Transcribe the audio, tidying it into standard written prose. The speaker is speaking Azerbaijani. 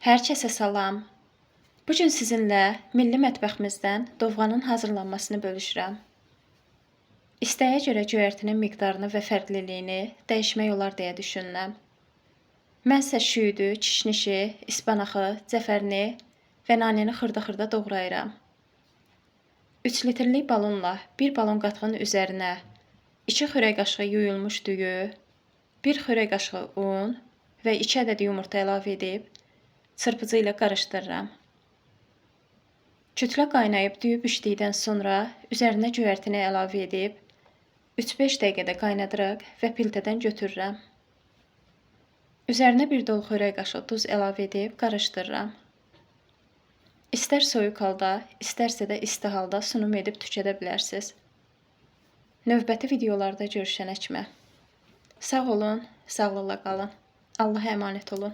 Hər kəsə salam. Bu gün sizinlə milli mətbəximizdən dovğanın hazırlanmasını bölüşürəm. İstəyə görə göyərtinin miqdarını və fərqliliyini dəyişmək olar deyə düşünürəm. Mən isə şüydü, kişnişi, ispanaxı, cəfərini və nanəni xırda-xırda doğrayıram. 3 litrlik balonla 1 balon qatıqın üzərinə 2 xörək qaşığı yuyulmuş düyü, 1 xörək qaşığı un və 2 ədəd yumurta əlavə edib çırpıcı ilə qarışdırıram. Kütlə qaynayıb düyü bişdikdən sonra üzərinə göyərtini əlavə edib 3-5 dəqiqədə qaynadırıq və piltədən götürürəm. Üzərinə bir dolu xörək qaşığı duz əlavə edib qarışdırıram. İstər soyuq halda, istərsə də isti halda sunum edib tükədə bilərsiniz. Növbəti videolarda görüşənə kimi. Sağ olun, sağlıqla qalın. Allaha əmanət olun.